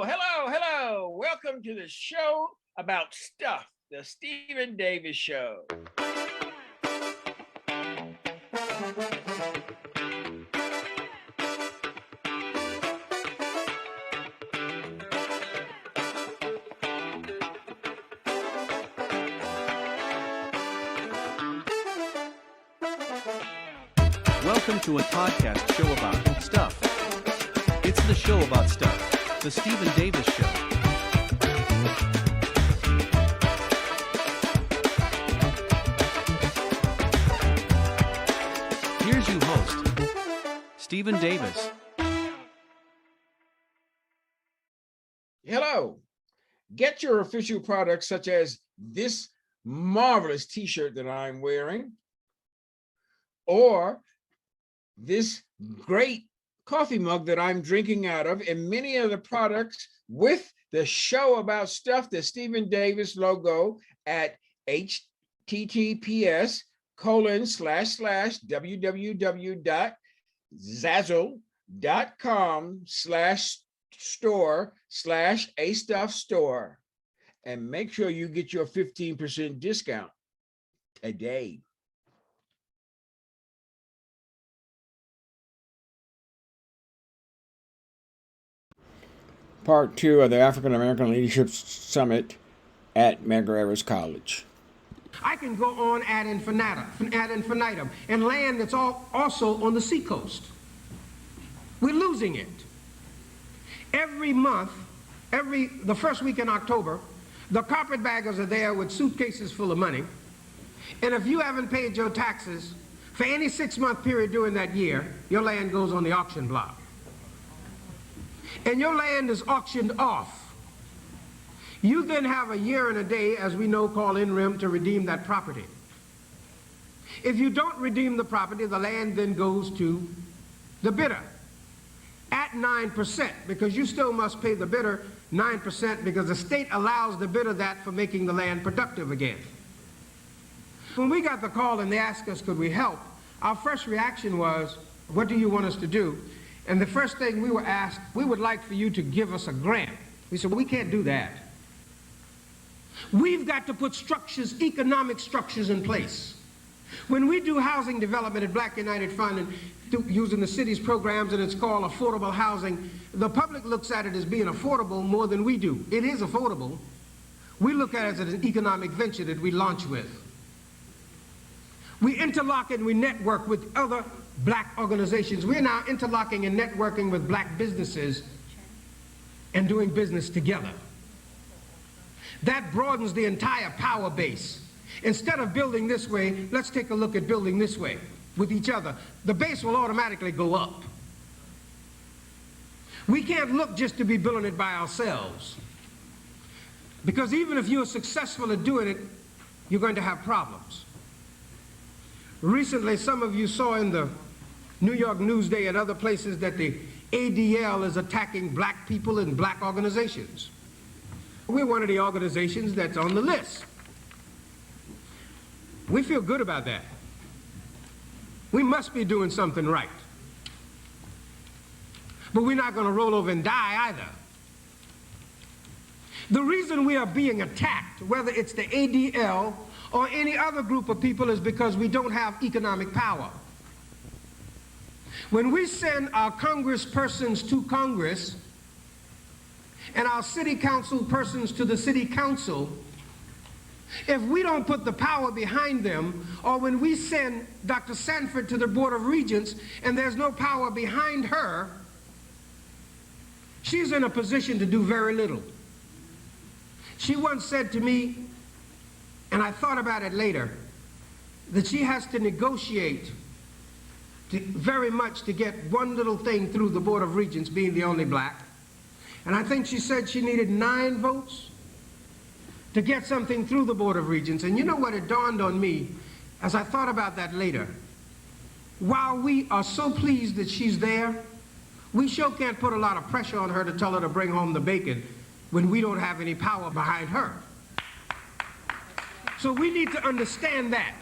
Hello. Welcome to the show about stuff, the Stephen Davis Show. Welcome to a podcast show about stuff. It's the show about stuff, the Stephen Davis Show. Here's your host, Stephen Davis. Hello. Get your official products such as this marvelous t-shirt that I'm wearing, or this great coffee mug that I'm drinking out of, and many other products with the show about stuff, the Stephen Davis logo at https://www.zazzle.com/store/astuffstore, and make sure you get your 15% discount today. Part 2 of the African American Leadership Summit at Medgar College. I can go on ad infinitum, and land that's also on the seacoast. We're losing it. Every month, the first week in October, the carpetbaggers are there with suitcases full of money, and if you haven't paid your taxes for any 6-month period during that year, your land goes on the auction block. And your land is auctioned off. You then have a year and a day, as we know, called in rem, to redeem that property. If you don't redeem the property, the land then goes to the bidder at 9%, because you still must pay the bidder 9%, because the state allows the bidder that for making the land productive again. When we got the call and they asked us, could we help, our first reaction was, what do you want us to do? And the first thing we were asked, we would like for you to give us a grant. We said, well, we can't do that. We've got to put structures, economic structures in place. When we do housing development at Black United Fund and using the city's programs, and it's called affordable housing, the public looks at it as being affordable more than we do. It is affordable. We look at it as an economic venture that we launch with. We interlock and we network with other black organizations. We're now interlocking and networking with black businesses and doing business together. That broadens the entire power base. Instead of building this way, let's take a look at building this way with each other. The base will automatically go up. We can't look just to be building it by ourselves, because even if you're successful at doing it, you're going to have problems. Recently, some of you saw in the New York Newsday and other places that the AALS is attacking black people and black organizations. We're one of the organizations that's on the list. We feel good about that. We must be doing something right. But we're not going to roll over and die either. The reason we are being attacked, whether it's the ADL or any other group of people, is because we don't have economic power. When we send our congresspersons to Congress and our city council persons to the city council, if we don't put the power behind them, or when we send Dr. Sanford to the Board of Regents and there's no power behind her, she's in a position to do very little. She once said to me, and I thought about it later, that she has to negotiate very much to get one little thing through the Board of Regents, being the only black. And I think she said she needed 9 votes to get something through the Board of Regents. And you know what, it dawned on me as I thought about that later. While we are so pleased that she's there, we sure can't put a lot of pressure on her to tell her to bring home the bacon when we don't have any power behind her. So we need to understand that.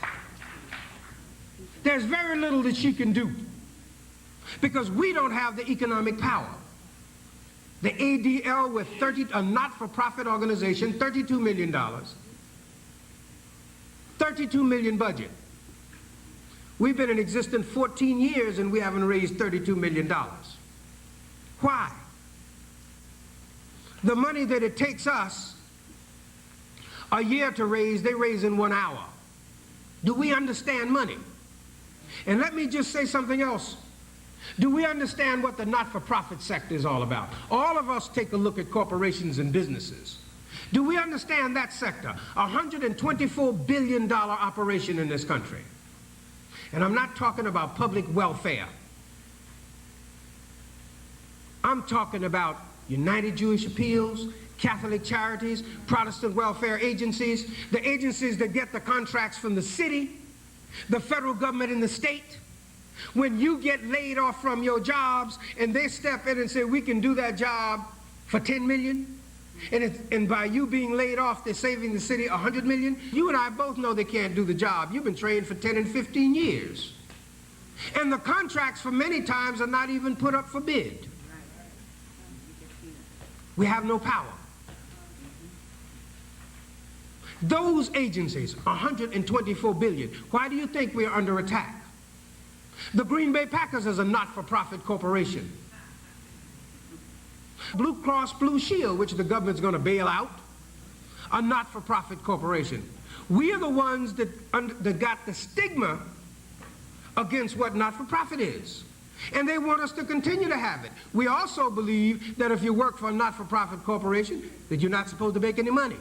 There's very little that she can do because we don't have the economic power. The ADL with a not-for-profit organization, $32 million. 32 million budget. We've been in existence 14 years and we haven't raised $32 million. Why? The money that it takes us a year to raise, they raise in 1 hour. Do we understand money? And let me just say something else. Do we understand what the not-for-profit sector is all about? All of us take a look at corporations and businesses. Do we understand that sector? $124 billion operation in this country. And I'm not talking about public welfare. I'm talking about United Jewish Appeals, Catholic Charities, Protestant welfare agencies, the agencies that get the contracts from the city, the federal government and the state. When you get laid off from your jobs and they step in and say, we can do that job for $10 million, and by you being laid off, they're saving the city $100 million, you and I both know they can't do the job. You've been trained for 10 and 15 years. And the contracts for many times are not even put up for bid. We have no power. Those agencies, $124 billion. Why do you think we are under attack? The Green Bay Packers is a not-for-profit corporation. Blue Cross Blue Shield, which the government's going to bail out, a not-for-profit corporation. We are the ones that got the stigma against what not-for-profit is. And they want us to continue to have it. We also believe that if you work for a not-for-profit corporation, that you're not supposed to make any money.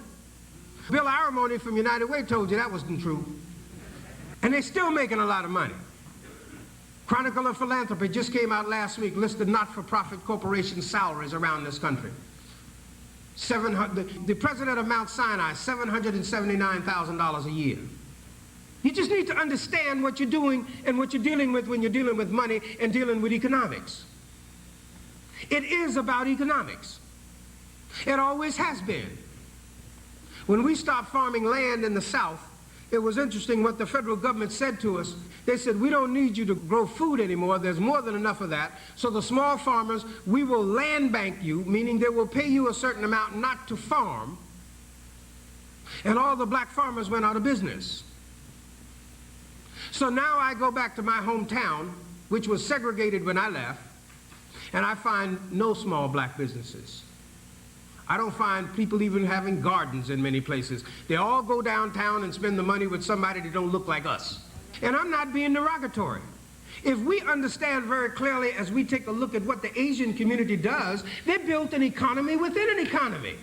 Bill Aramoni from United Way told you that wasn't true. And they're still making a lot of money. Chronicle of Philanthropy just came out last week, listed not-for-profit corporation salaries around this country. The president of Mount Sinai, $779,000 a year. You just need to understand what you're doing and what you're dealing with when you're dealing with money and dealing with economics. It is about economics. It always has been. When we stopped farming land in the South, it was interesting what the federal government said to us. They said, we don't need you to grow food anymore. There's more than enough of that. So the small farmers, we will land bank you, meaning they will pay you a certain amount not to farm. And all the black farmers went out of business. So now I go back to my hometown, which was segregated when I left, and I find no small black businesses. I don't find people even having gardens in many places. They all go downtown and spend the money with somebody that don't look like us. And I'm not being derogatory. If we understand very clearly as we take a look at what the Asian community does, they built an economy within an economy.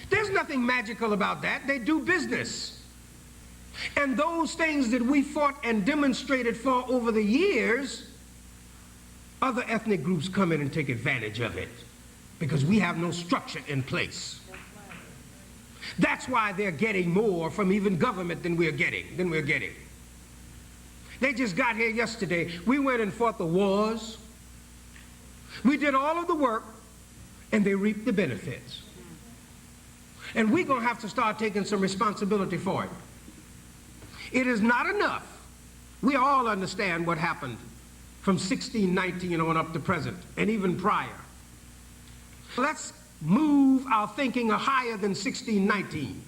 There's nothing magical about that. They do business. And those things that we fought and demonstrated for over the years, other ethnic groups come in and take advantage of it because we have no structure in place. That's why they're getting more from even government than we're getting. They just got here yesterday. We went and fought the wars. We did all of the work, and they reaped the benefits. And we're going to have to start taking some responsibility for it. It is not enough. We all understand what happened from 1619 on up to present, and even prior. Let's move our thinking higher than 1619.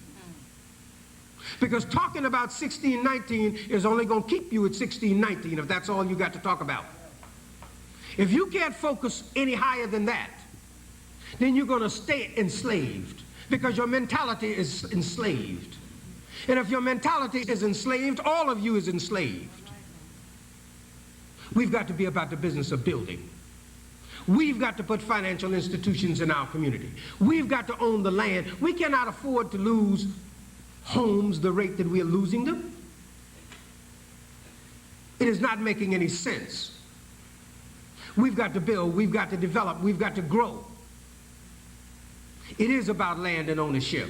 Because talking about 1619 is only going to keep you at 1619 if that's all you got to talk about. If you can't focus any higher than that, then you're going to stay enslaved because your mentality is enslaved. And if your mentality is enslaved, all of you is enslaved. We've got to be about the business of building. We've got to put financial institutions in our community. We've got to own the land. We cannot afford to lose homes the rate that we are losing them. It is not making any sense. We've got to build, we've got to develop, we've got to grow. It is about land and ownership.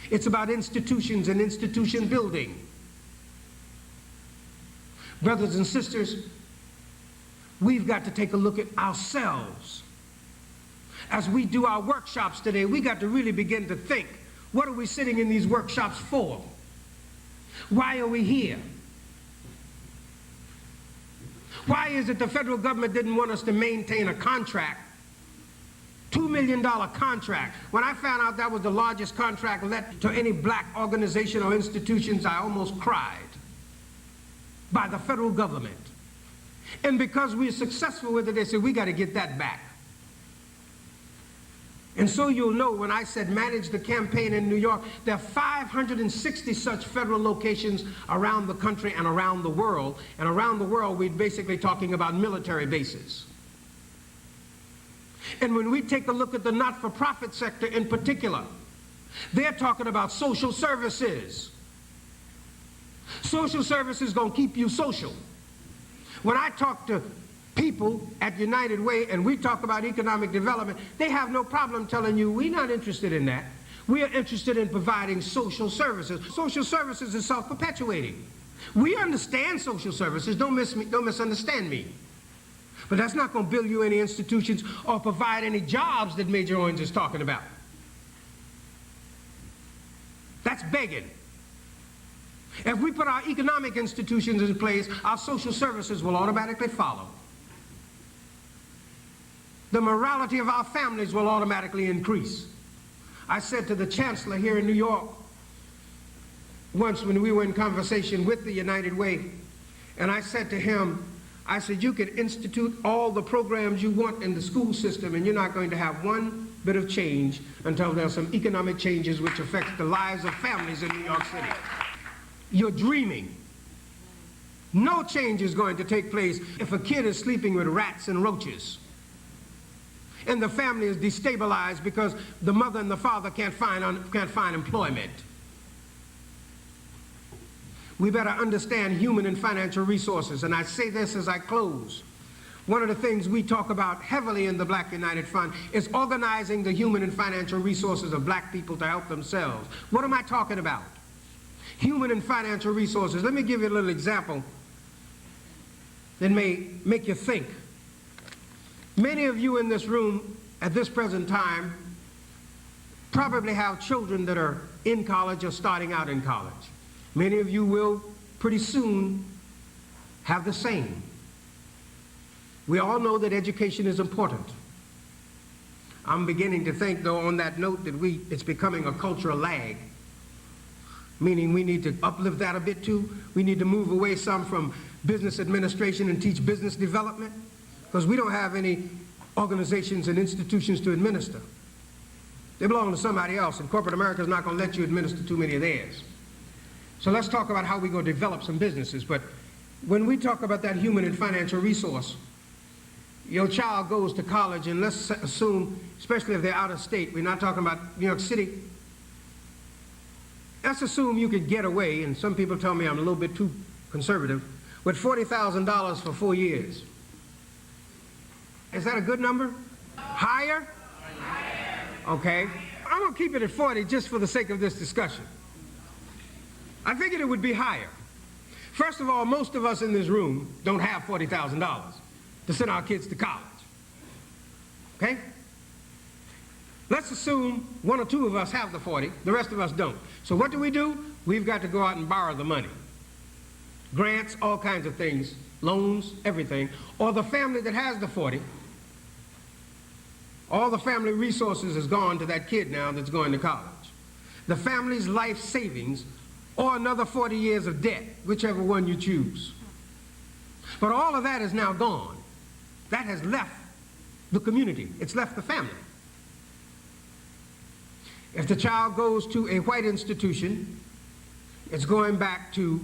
It's about institutions and institution building. Brothers and sisters, we've got to take a look at ourselves. As we do our workshops today, we got to really begin to think, what are we sitting in these workshops for? Why are we here? Why is it the federal government didn't want us to maintain a contract $2 million contract. When I found out that was the largest contract let to any black organization or institutions, I almost cried. By the federal government. And because we're successful with it, they said, we got to get that back. And so you'll know when I said manage the campaign in New York, there are 560 such federal locations around the country and around the world. And around the world, we're basically talking about military bases. And when we take a look at the not-for-profit sector in particular, they're talking about social services. Social services gonna keep you social. When I talk to people at United Way and we talk about economic development, they have no problem telling you, we're not interested in that. We are interested in providing social services. Social services is self-perpetuating. We understand social services, don't misunderstand me. But that's not gonna build you any institutions or provide any jobs that Major Owens is talking about. That's begging. If we put our economic institutions in place, our social services will automatically follow. The morality of our families will automatically increase. I said to the chancellor here in New York once when we were in conversation with the United Way, and I said to him, I said, you could institute all the programs you want in the school system and you're not going to have one bit of change until there's some economic changes which affect the lives of families in New York City. You're dreaming. No change is going to take place if a kid is sleeping with rats and roaches and the family is destabilized because the mother and the father can't find employment. We better understand human and financial resources, and I say this as I close. One of the things we talk about heavily in the Black United Front is organizing the human and financial resources of black people to help themselves. What am I talking about? Human and financial resources. Let me give you a little example that may make you think. Many of you in this room at this present time probably have children that are in college or starting out in college. Many of you will pretty soon have the same. We all know that education is important. I'm beginning to think, though, on that note, that it's becoming a cultural lag, meaning we need to uplift that a bit too. We need to move away some from business administration and teach business development, because we don't have any organizations and institutions to administer. They belong to somebody else, and corporate America is not going to let you administer too many of theirs. So let's talk about how we're going to develop some businesses. But when we talk about that human and financial resource, your child goes to college, and let's assume, especially if they're out of state, we're not talking about New York City. Let's assume you could get away, and some people tell me I'm a little bit too conservative, with $40,000 for 4 years. Is that a good number? Higher? Okay. I'm going to keep it at 40 just for the sake of this discussion. I figured it would be higher. First of all, most of us in this room don't have $40,000 to send our kids to college. Okay? Let's assume one or two of us have the 40, the rest of us don't. So what do? We've got to go out and borrow the money. Grants, all kinds of things, loans, everything. Or the family that has the 40, all the family resources is gone to that kid now that's going to college. The family's life savings, or another 40 years of debt, whichever one you choose. But all of that is now gone. That has left the community. It's left the family. If the child goes to a white institution, it's going back to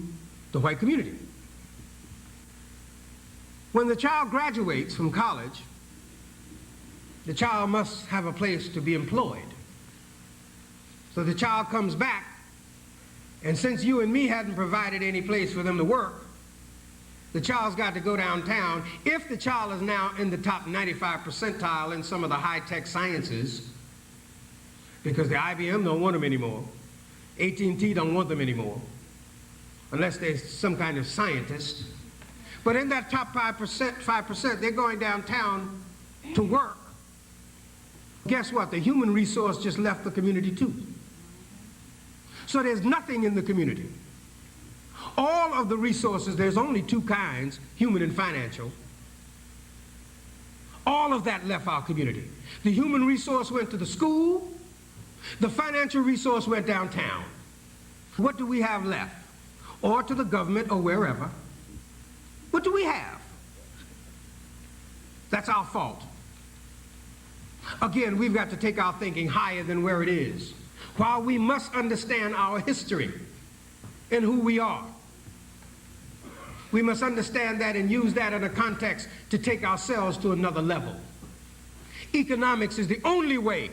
the white community. When the child graduates from college, the child must have a place to be employed. So the child comes back, and since you and me hadn't provided any place for them to work, the child's got to go downtown. If the child is now in the top 95 percentile in some of the high-tech sciences, because the IBM don't want them anymore, AT&T don't want them anymore, unless they're some kind of scientist. But in that top 5%, they're going downtown to work. Guess what? The human resource just left the community too. So there's nothing in the community. All of the resources, there's only two kinds, human and financial. All of that left our community. The human resource went to the school. The financial resource went downtown. What do we have left? Or to the government or wherever. What do we have? That's our fault. Again, we've got to take our thinking higher than where it is. While we must understand our history and who we are, we must understand that and use that in a context to take ourselves to another level. Economics is the only way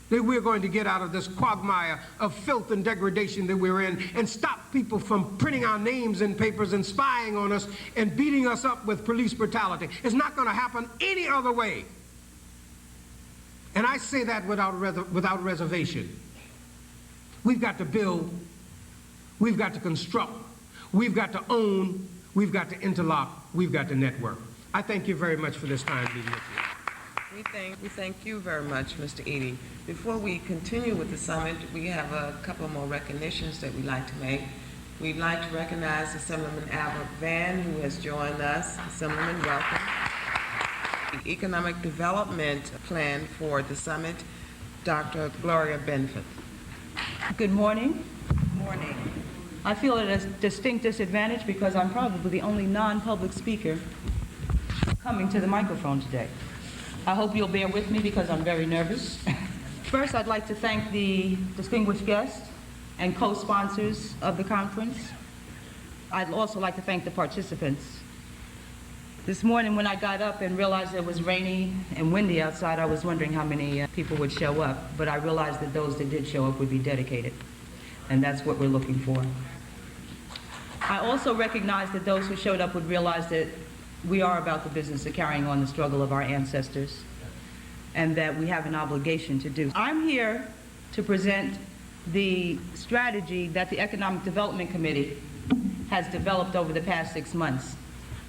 that we're going to get out of this quagmire of filth and degradation that we're in and stop people from printing our names in papers and spying on us and beating us up with police brutality. It's not going to happen any other way. And I say that without reservation. We've got to build, we've got to construct, we've got to own, we've got to interlock, we've got to network. I thank you very much for this time being with you. We thank you very much, Mr. Eady. Before we continue with the summit, we have a couple more recognitions that we'd like to make. We'd like to recognize Assemblyman Albert Van, who has joined us. Assemblyman, welcome. The Economic Development Plan for the summit, Dr. Gloria Benford. Good morning. Good morning. I feel at a distinct disadvantage because I'm probably the only non-public speaker coming to the microphone today. I hope you'll bear with me because I'm very nervous. First, I'd like to thank the distinguished guests and co-sponsors of the conference. I'd also like to thank the participants. This morning when I got up and realized it was rainy and windy outside, I was wondering how many people would show up, but I realized that those that did show up would be dedicated, and that's what we're looking for. I also recognize that those who showed up would realize that we are about the business of carrying on the struggle of our ancestors and that we have an obligation to do. I'm here to present the strategy that the Economic Development Committee has developed over the past 6 months.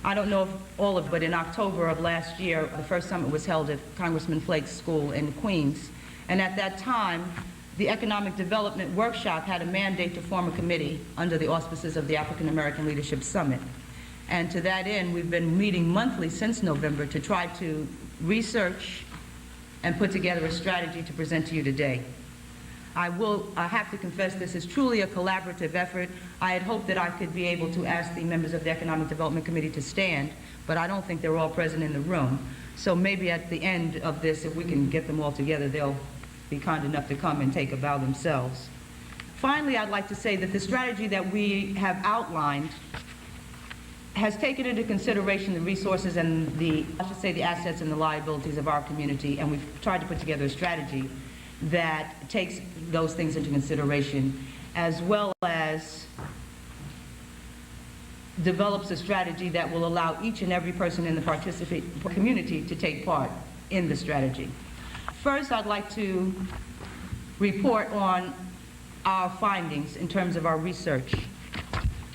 I don't know if all of it, but in October of last year, the first summit was held at Congressman Flake's school in Queens. And at that time, the Economic Development Workshop had a mandate to form a committee under the auspices of the African American Leadership Summit. And to that end, we've been meeting monthly since November to try to research and put together a strategy to present to you today. I have to confess this is truly a collaborative effort. I had hoped that I could be able to ask the members of the Economic Development Committee to stand, but I don't think they're all present in the room. So maybe at the end of this, if we can get them all together, they'll be kind enough to come and take a bow themselves. Finally, I'd like to say that the strategy that we have outlined has taken into consideration the resources and the assets and the liabilities of our community, and we've tried to put together a strategy that takes those things into consideration, as well as develops a strategy that will allow each and every person in the participant community to take part in the strategy. First, I'd like to report on our findings in terms of our research.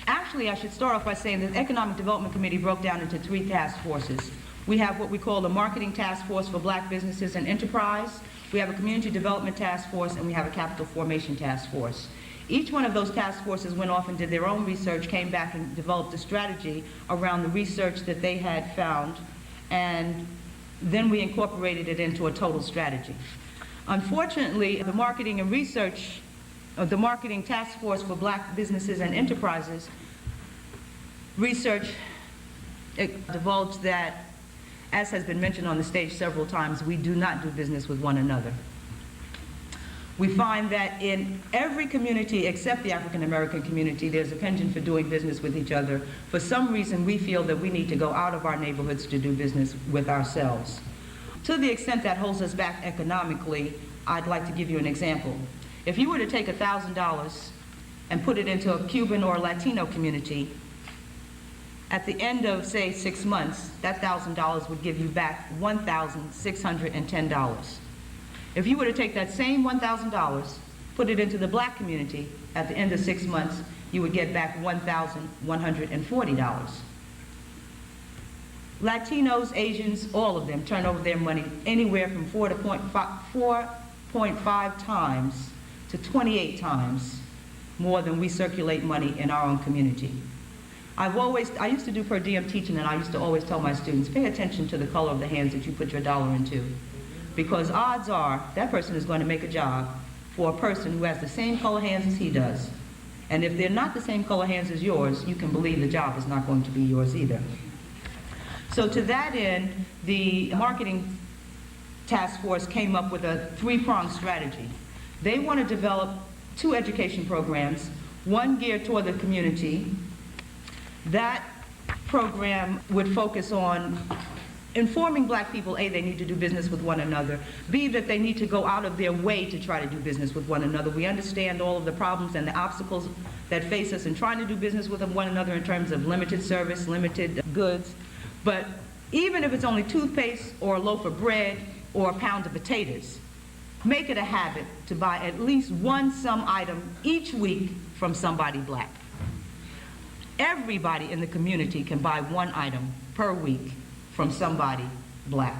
Actually, I should start off by saying that the Economic Development Committee broke down into 3 task forces. We have what we call the Marketing Task Force for Black Businesses and Enterprise, we have a Community Development Task Force, and we have a Capital Formation Task Force. Each one of those task forces went off and did their own research, came back and developed a strategy around the research that they had found, and then we incorporated it into a total strategy. Unfortunately, the Marketing Task Force for Black Businesses and Enterprises research divulged that, as has been mentioned on the stage several times, we do not do business with one another. We find that in every community except the African American community, there's a penchant for doing business with each other. For some reason, we feel that we need to go out of our neighborhoods to do business with ourselves. To the extent that holds us back economically, I'd like to give you an example. If you were to take $1,000 and put it into a Cuban or Latino community, at the end of, say, 6 months, that $1,000 would give you back $1,610. If you were to take that same $1,000, put it into the black community, at the end of 6 months, you would get back $1,140. Latinos, Asians, all of them turn over their money anywhere from 4.5 times to 28 times more than we circulate money in our own community. I used to do per diem teaching, and I used to always tell my students, pay attention to the color of the hands that you put your dollar into. Because odds are that person is going to make a job for a person who has the same color hands as he does. And if they're not the same color hands as yours, you can believe the job is not going to be yours either. So to that end, the marketing task force came up with a three-pronged strategy. They want to develop 2 education programs, one geared toward the community. That program would focus on informing black people, A, they need to do business with one another, B, that they need to go out of their way to try to do business with one another. We understand all of the problems and the obstacles that face us in trying to do business with one another in terms of limited service, limited goods. But even if it's only toothpaste or a loaf of bread or a pound of potatoes, make it a habit to buy at least one some item each week from somebody black. Everybody in the community can buy one item per week from somebody black.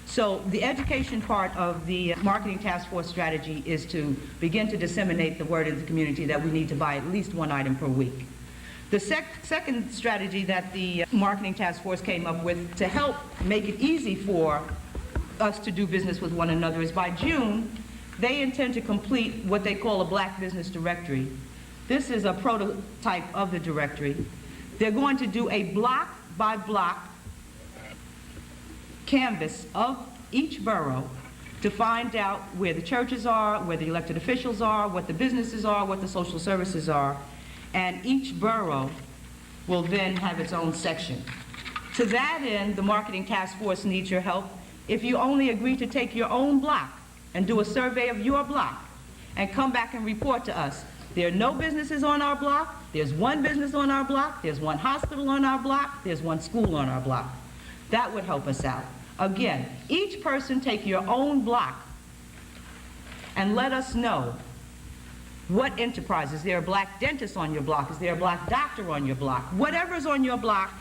So the education part of the marketing task force strategy is to begin to disseminate the word in the community that we need to buy at least one item per week. The second strategy that the marketing task force came up with to help make it easy for us to do business with one another is by June, they intend to complete what they call a Black Business Directory. This is a prototype of the directory. They're going to do a block by block canvas of each borough to find out where the churches are, where the elected officials are, what the businesses are, what the social services are, and each borough will then have its own section. To that end, the marketing task force needs your help. If you only agree to take your own block and do a survey of your block and come back and report to us, there are no businesses on our block, there's one business on our block, there's one hospital on our block, there's one school on our block. That would help us out. Again, each person take your own block and let us know what enterprise. Is there a black dentist on your block? Is there a black doctor on your block? Whatever's on your block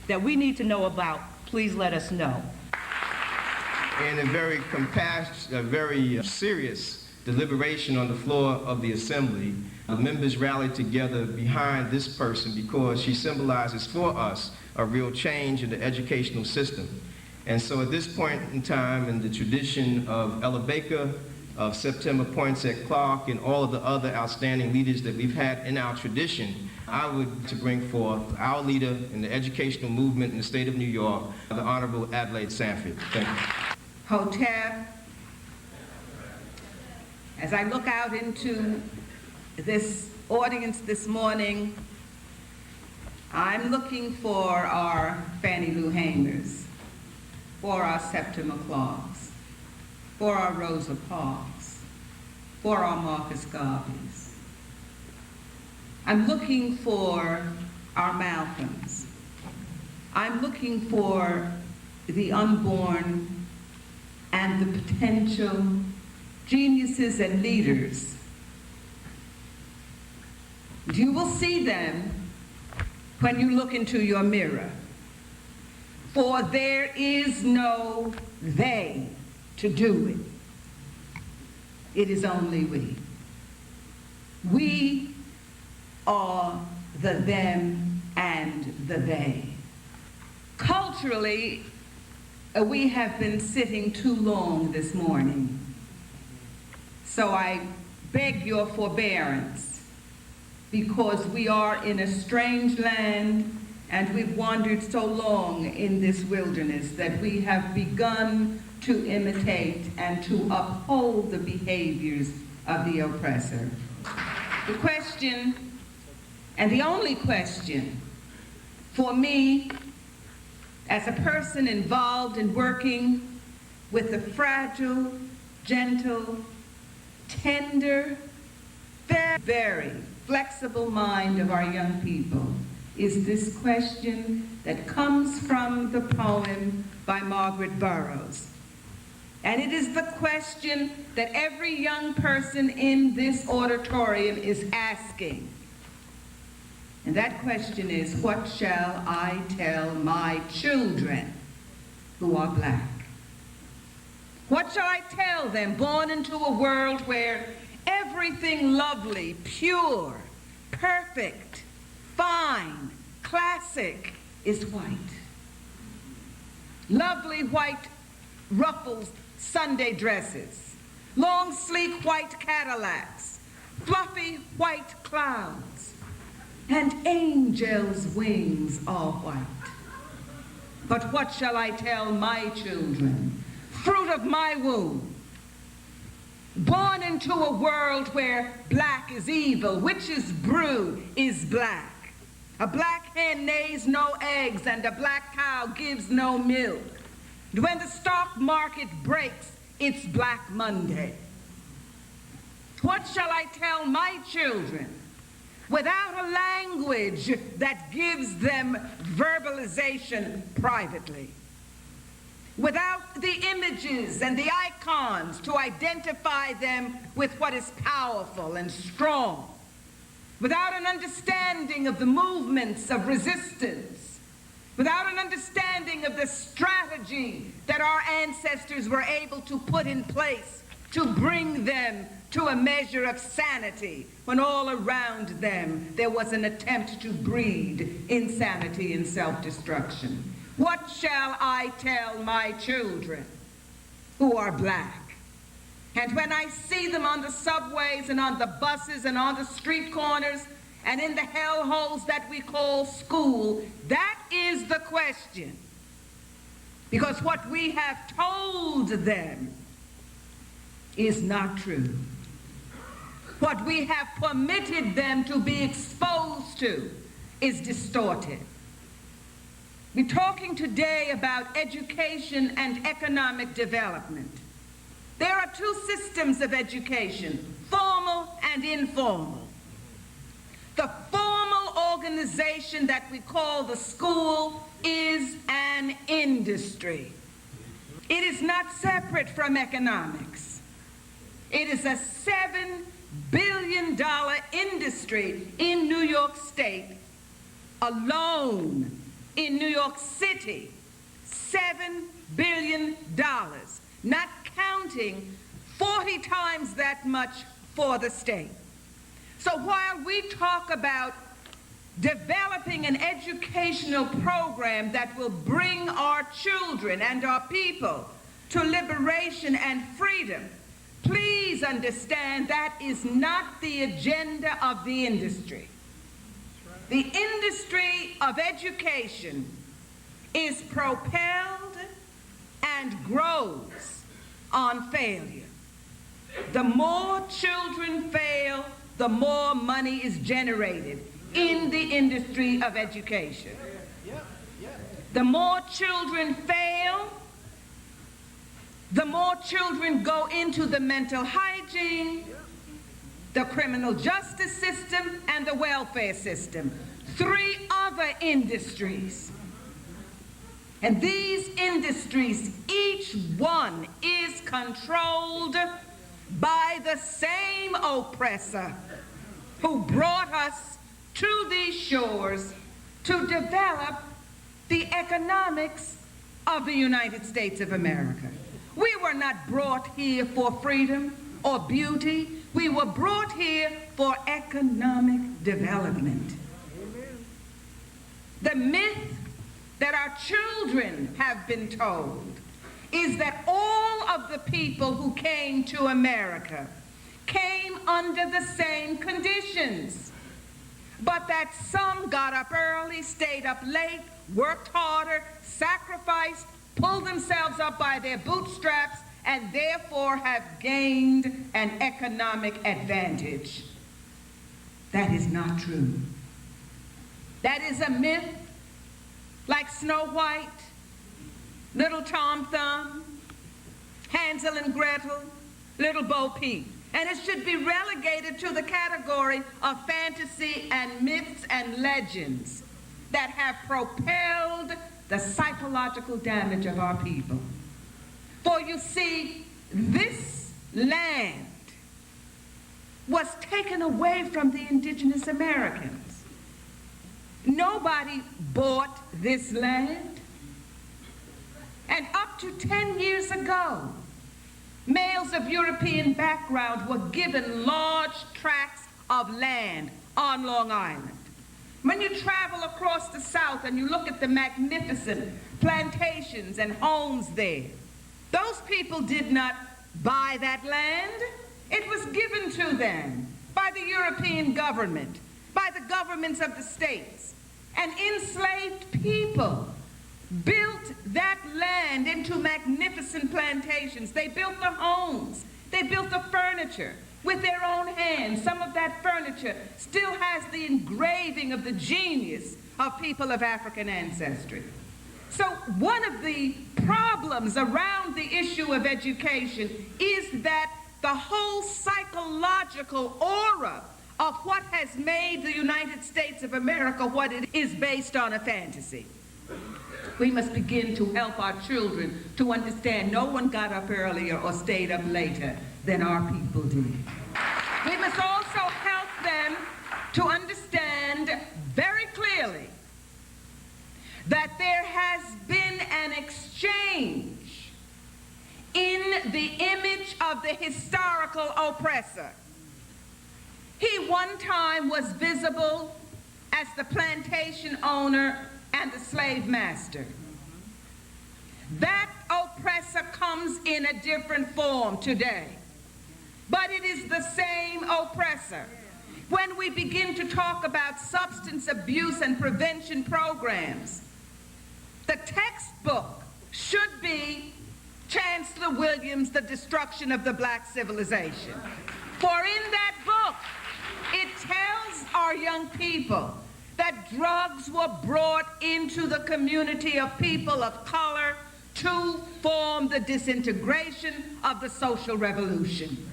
that we need to know about, please let us know. In a very very serious deliberation on the floor of the assembly, the members rallied together behind this person because she symbolizes for us a real change in the educational system. And so at this point in time, in the tradition of Ella Baker, of September Poinsett Clark, and all of the other outstanding leaders that we've had in our tradition, I would to bring forth our leader in the educational movement in the state of New York, the Honorable Adelaide Sanford. Thank you. Hotep, as I look out into this audience this morning, I'm looking for our Fannie Lou Hamers, for our Septima Clarks, for our Rosa Parks, for our Marcus Garveys. I'm looking for our Malcolms. I'm looking for the unborn and the potential geniuses and leaders. You will see them when you look into your mirror. For there is no they to do it. It is only we. We are the them and the they. Culturally, we have been sitting too long this morning. So I beg your forbearance, because we are in a strange land and we've wandered so long in this wilderness that we have begun to imitate and to uphold the behaviors of the oppressor. The question, and the only question for me as a person involved in working with the fragile, gentle, tender, very, very flexible mind of our young people, is this question that comes from the poem by Margaret Burroughs. And it is the question that every young person in this auditorium is asking. And that question is, what shall I tell my children who are black? What shall I tell them, born into a world where everything lovely, pure, perfect, fine, classic is white. Lovely white ruffles, Sunday dresses, long sleek white Cadillacs, fluffy white clouds, and angels' wings are white. But what shall I tell my children, fruit of my womb, born into a world where black is evil, witch's brew is black. A black hen lays no eggs and a black cow gives no milk. And when the stock market breaks, it's Black Monday. What shall I tell my children without a language that gives them verbalization privately? Without the images and the icons to identify them with what is powerful and strong? Without an understanding of the movements of resistance, without an understanding of the strategy that our ancestors were able to put in place to bring them to a measure of sanity when all around them there was an attempt to breed insanity and self-destruction. What shall I tell my children who are black? And when I see them on the subways and on the buses and on the street corners and in the hellholes that we call school, that is the question. Because what we have told them is not true. What we have permitted them to be exposed to is distorted. We're talking today about education and economic development. There are two systems of education, formal and informal. The formal organization that we call the school is an industry. It is not separate from economics. It is a $7 billion industry in New York State alone. In New York City, $7 billion, not counting 40 times that much for the state. So while we talk about developing an educational program that will bring our children and our people to liberation and freedom, please understand that is not the agenda of the industry. The industry of education is propelled and grows on failure. The more children fail, the more money is generated in the industry of education. The more children fail, the more children go into the mental hygiene, the criminal justice system, and the welfare system. 3 other industries. And these industries, each one is controlled by the same oppressor who brought us to these shores to develop the economics of the United States of America. We were not brought here for freedom or beauty. We were brought here for economic development. Amen. The myth that our children have been told is that all of the people who came to America came under the same conditions, but that some got up early, stayed up late, worked harder, sacrificed, pulled themselves up by their bootstraps, and therefore have gained an economic advantage. That is not true. That is a myth, like Snow White, Little Tom Thumb, Hansel and Gretel, Little Bo Peep. And it should be relegated to the category of fantasy and myths and legends that have propelled the psychological damage of our people. For you see, this land was taken away from the indigenous Americans. Nobody bought this land. And up to 10 years ago, males of European background were given large tracts of land on Long Island. When you travel across the South and you look at the magnificent plantations and homes there, those people did not buy that land. It was given to them by the European government, by the governments of the states. And enslaved people built that land into magnificent plantations. They built the homes. They built the furniture with their own hands. Some of that furniture still has the engraving of the genius of people of African ancestry. So one of the problems around the issue of education is that the whole psychological aura of what has made the United States of America what it is based on a fantasy. We must begin to help our children to understand no one got up earlier or stayed up later than our people did. We must also help them to understand very clearly that there has been an exchange in the image of the historical oppressor. He one time was visible as the plantation owner and the slave master. That oppressor comes in a different form today, but it is the same oppressor. When we begin to talk about substance abuse and prevention programs, the textbook should be Chancellor Williams' The Destruction of the Black Civilization. For in that book, it tells our young people that drugs were brought into the community of people of color to form the disintegration of the social revolution.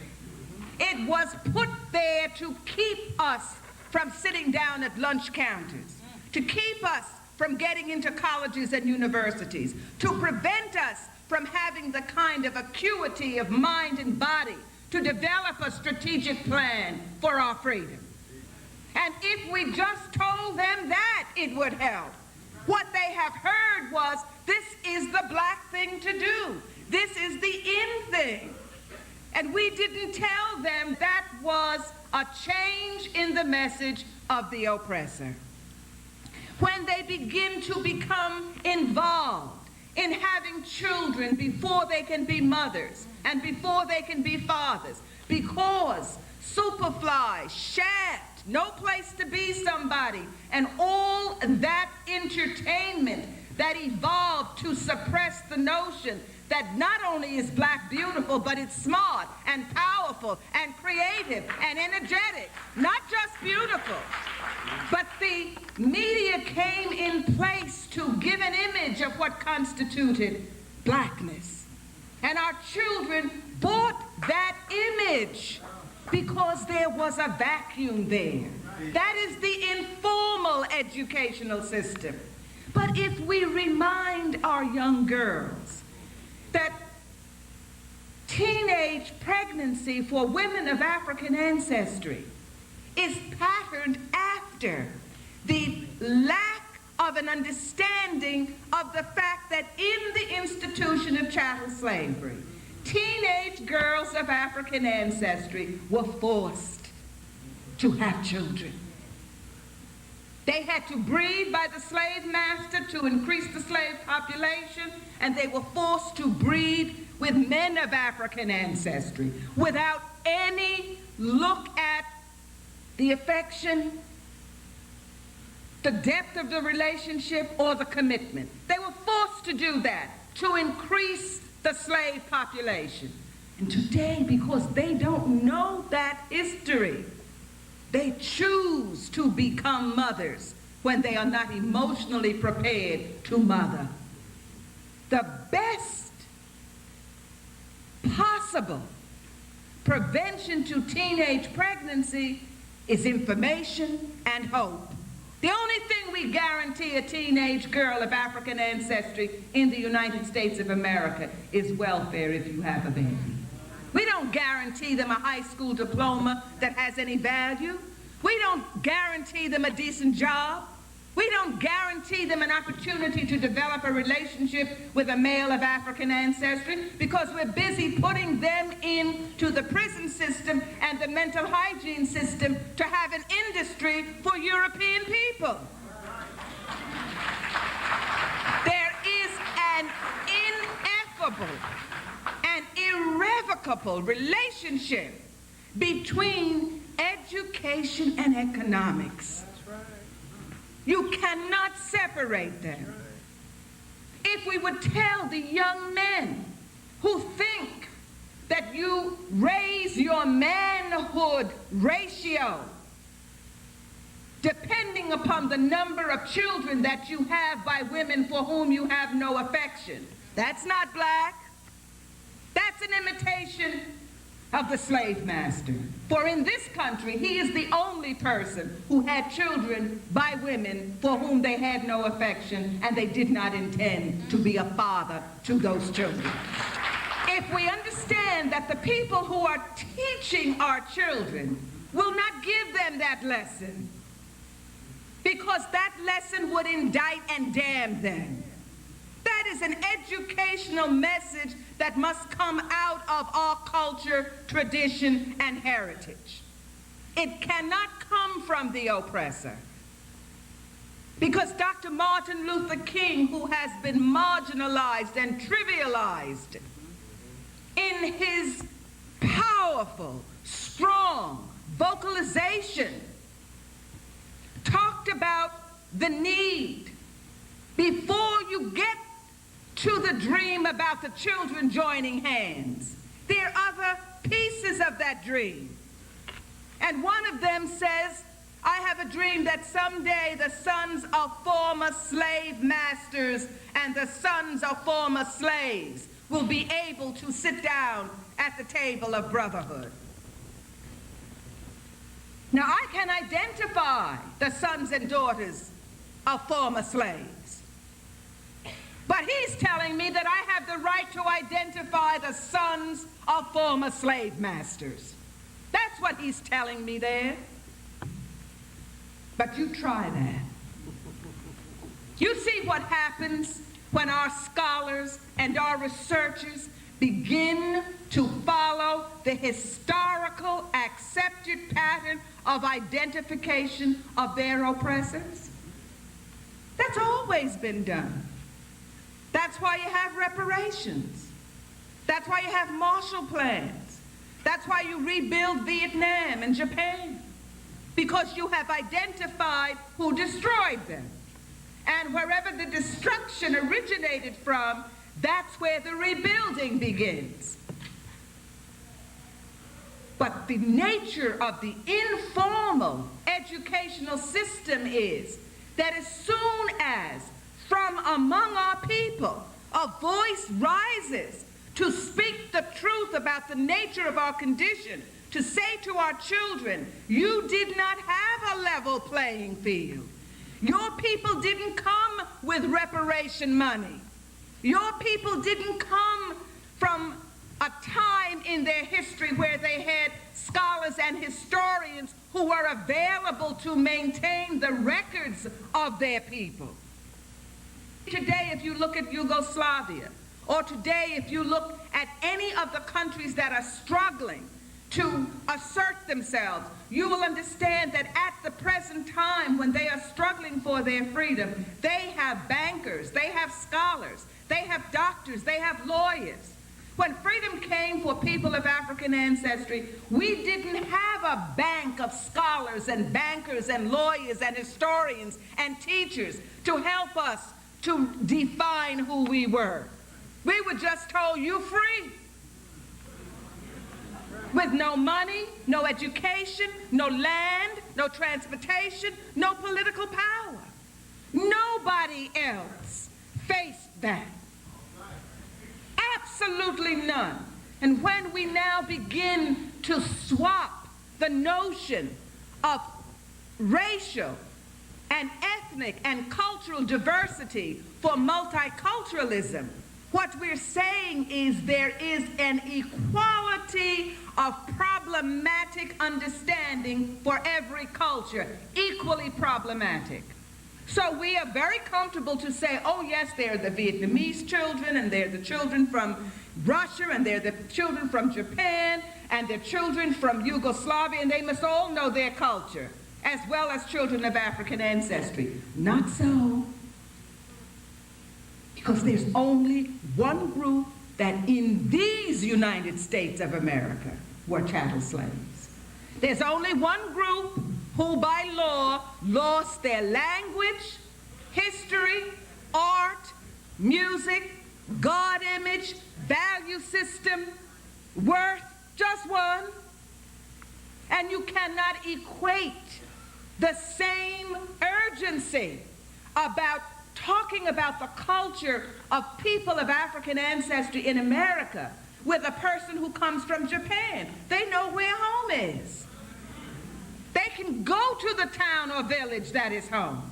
It was put there to keep us from sitting down at lunch counters, to keep us from getting into colleges and universities, to prevent us from having the kind of acuity of mind and body to develop a strategic plan for our freedom. And if we just told them that, it would help. What they have heard was, this is the black thing to do. This is the in thing. And we didn't tell them that was a change in the message of the oppressor. When they begin to become involved in having children before they can be mothers and before they can be fathers, because Superfly, Shaft, No Place to Be Somebody, and all that entertainment that evolved to suppress the notion that not only is black beautiful, but it's smart and powerful and creative and energetic, not just beautiful. But the media came in place to give an image of what constituted blackness. And our children bought that image because there was a vacuum there. That is the informal educational system. But if we remind our young girls that teenage pregnancy for women of African ancestry is patterned after the lack of an understanding of the fact that in the institution of chattel slavery, teenage girls of African ancestry were forced to have children. They had to breed by the slave master to increase the slave population, and they were forced to breed with men of African ancestry without any look at the affection, the depth of the relationship, or the commitment. They were forced to do that to increase the slave population. And today, because they don't know that history, they choose to become mothers when they are not emotionally prepared to mother. The best possible prevention to teenage pregnancy is information and hope. The only thing we guarantee a teenage girl of African ancestry in the United States of America is welfare if you have a baby. We don't guarantee them a high school diploma that has any value. We don't guarantee them a decent job. We don't guarantee them an opportunity to develop a relationship with a male of African ancestry because we're busy putting them into the prison system and and the mental hygiene system to have an industry for European people. There is an ineffable and irrevocable relationship between education and economics. You cannot separate them. If we would tell the young men who think that you raise your manhood ratio depending upon the number of children that you have by women for whom you have no affection, that's not black. That's an imitation of the slave master. For in this country, he is the only person who had children by women for whom they had no affection and they did not intend to be a father to those children. If we understand that the people who are teaching our children will not give them that lesson, because that lesson would indict and damn them. That is an educational message that must come out of our culture, tradition, and heritage. It cannot come from the oppressor. Because Dr. Martin Luther King, who has been marginalized and trivialized in his powerful, strong vocalization, talked about the need before you get to the dream about the children joining hands. There are other pieces of that dream. And one of them says, I have a dream that someday the sons of former slave masters and the sons of former slaves will be able to sit down at the table of brotherhood. Now, I can identify the sons and daughters of former slaves. But he's telling me that I have the right to identify the sons of former slave masters. That's what he's telling me there. But you try that. You see what happens when our scholars and our researchers begin to follow the historical accepted pattern of identification of their oppressors. That's always been done. That's why you have reparations. That's why you have Marshall Plans. That's why you rebuild Vietnam and Japan. Because you have identified who destroyed them. And wherever the destruction originated from, that's where the rebuilding begins. But the nature of the informal educational system is that as soon as from among our people a voice rises to speak the truth about the nature of our condition, to say to our children, you did not have a level playing field. Your people didn't come with reparation money. Your people didn't come from a time in their history where they had scholars and historians who were available to maintain the records of their people. Today, if you look at Yugoslavia, or today, if you look at any of the countries that are struggling to assert themselves, you will understand that at the present time when they are struggling for their freedom, they have bankers, they have scholars, they have doctors, they have lawyers. When freedom came for people of African ancestry, we didn't have a bank of scholars and bankers and lawyers and historians and teachers to help us to define who we were. We were just told, you free. With no money, no education, no land, no transportation, no political power. Nobody else faced that. Absolutely none. And when we now begin to swap the notion of racial and ethnic and cultural diversity for multiculturalism, what we're saying is there is an equality of problematic understanding for every culture, equally problematic. So we are very comfortable to say, oh yes, they're the Vietnamese children, and they're the children from Russia, and they're the children from Japan, and the children from Yugoslavia, and they must all know their culture, as well as children of African ancestry. Not so. Because there's only one group that in these United States of America were chattel slaves. There's only one group who by law lost their language, history, art, music, God image, value system, worth, just one. And you cannot equate the same urgency about talking about the culture of people of African ancestry in America with a person who comes from Japan. They know where home is. They can go to the town or village that is home.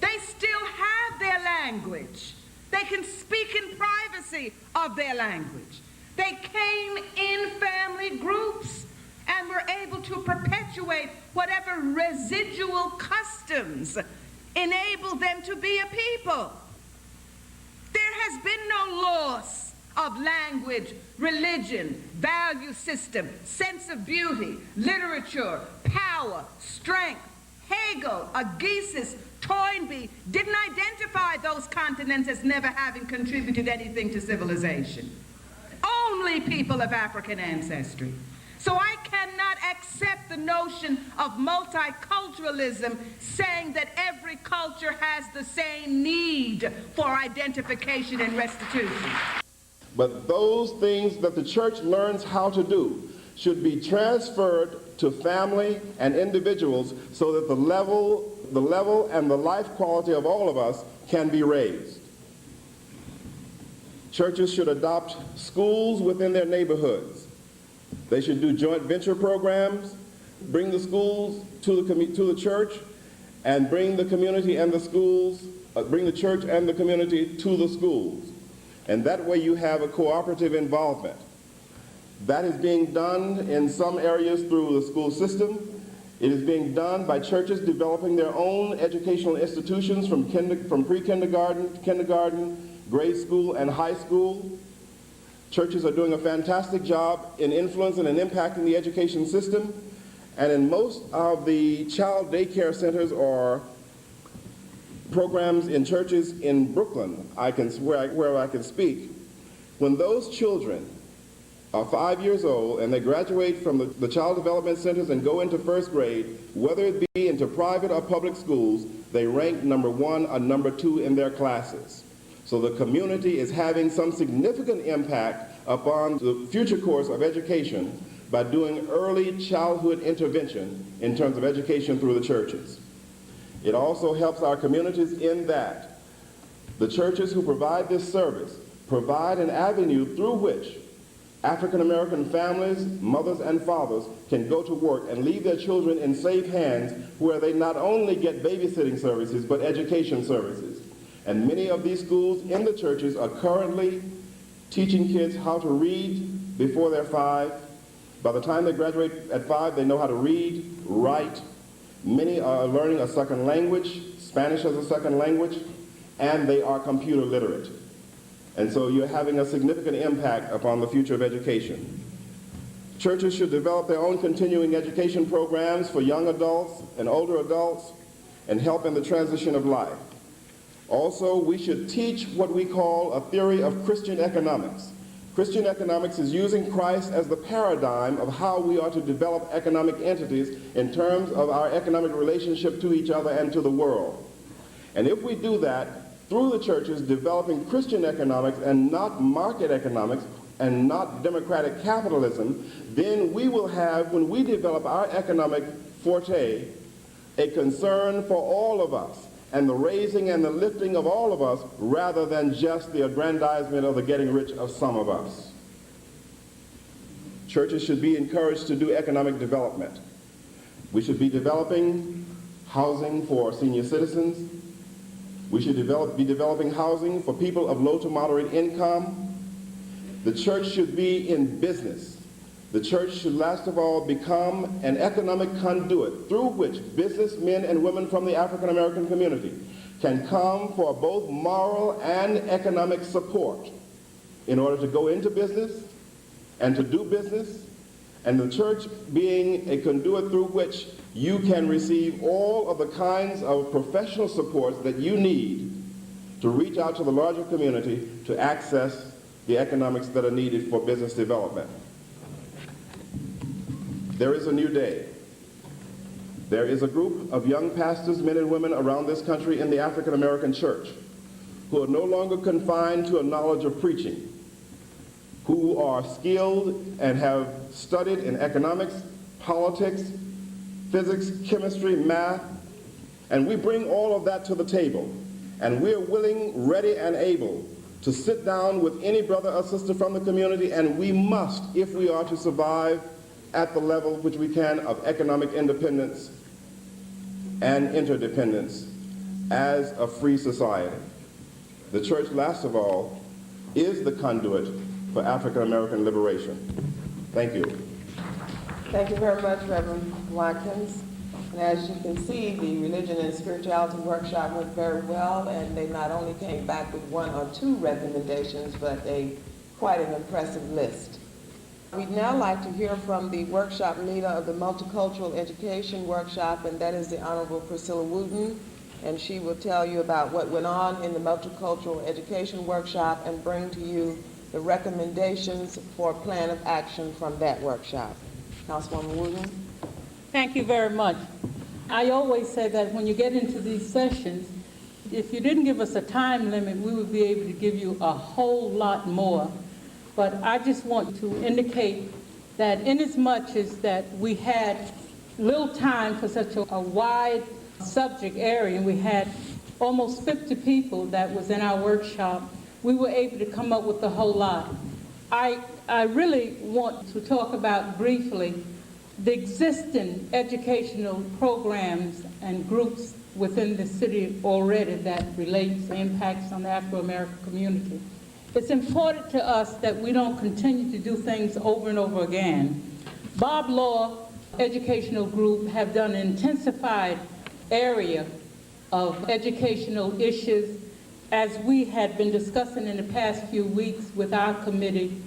They still have their language. They can speak in privacy of their language. They came in family groups and were able to perpetuate whatever residual customs enable them to be a people. There has been no loss of language, religion, value system, sense of beauty, literature, power, strength. Hegel, Agassiz, Toynbee didn't identify those continents as never having contributed anything to civilization. Only people of African ancestry. So I cannot accept the notion of multiculturalism saying that every culture has the same need for identification and restitution. But those things that the church learns how to do should be transferred to family and individuals so that the level and the life quality of all of us can be raised. Churches should adopt schools within their neighborhoods. They should do joint venture programs, bring the schools to the church, and bring the community and the schools, bring the church and the community to the schools. And that way you have a cooperative involvement. That is being done in some areas through the school system. It is being done by churches developing their own educational institutions from pre-kindergarten, kindergarten, grade school, and high school. Churches are doing a fantastic job in influencing and impacting the education system. And in most of the child daycare centers or programs in churches in Brooklyn, where I can speak, when those children are 5 years old and they graduate from the child development centers and go into first grade, whether it be into private or public schools, they rank number 1 or number 2 in their classes. So the community is having some significant impact upon the future course of education by doing early childhood intervention in terms of education through the churches. It also helps our communities in that the churches who provide this service provide an avenue through which African American families, mothers and fathers, can go to work and leave their children in safe hands where they not only get babysitting services but education services. And many of these schools in the churches are currently teaching kids how to read before they're 5. By the time they graduate at 5, they know how to read, write. Many are learning a second language, Spanish as a second language, and they are computer literate. And so you're having a significant impact upon the future of education. Churches should develop their own continuing education programs for young adults and older adults and help in the transition of life. Also, we should teach what we call a theory of Christian economics. Christian economics is using Christ as the paradigm of how we are to develop economic entities in terms of our economic relationship to each other and to the world. And if we do that through the churches developing Christian economics and not market economics and not democratic capitalism, then we will have, when we develop our economic forte, a concern for all of us and the raising and the lifting of all of us rather than just the aggrandizement or the getting rich of some of us. Churches should be encouraged to do economic development. We should be developing housing for senior citizens. We should be developing housing for people of low to moderate income. The church should be in business. The church should last of all become an economic conduit through which businessmen and women from the African American community can come for both moral and economic support in order to go into business and to do business and the church being a conduit through which you can receive all of the kinds of professional supports that you need to reach out to the larger community to access the economics that are needed for business development. There is a new day. There is a group of young pastors, men and women around this country in the African American church who are no longer confined to a knowledge of preaching, who are skilled and have studied in economics, politics, physics, chemistry, math, and we bring all of that to the table. And we're willing, ready, and able to sit down with any brother or sister from the community, and we must, if we are to survive at the level which we can of economic independence and interdependence as a free society. The church, last of all, is the conduit for African American liberation. Thank you. Thank you very much, Reverend Watkins. And as you can see, the Religion and Spirituality Workshop went very well, and they not only came back with 1 or 2 recommendations, but quite an impressive list. We'd now like to hear from the workshop leader of the Multicultural Education Workshop, and that is the Honorable Priscilla Wooten, and she will tell you about what went on in the Multicultural Education Workshop and bring to you the recommendations for a plan of action from that workshop. Councilwoman Wooten. Thank you very much. I always say that when you get into these sessions, if you didn't give us a time limit, we would be able to give you a whole lot more. But I just want to indicate that inasmuch as that we had little time for such a wide subject area, and we had almost 50 people that was in our workshop, we were able to come up with a whole lot. I really want to talk about briefly the existing educational programs and groups within the city already that relates to impacts on the Afro-American community. It's important to us that we don't continue to do things over and over again. Bob Law Educational Group have done an intensified area of educational issues as we had been discussing in the past few weeks with our committee.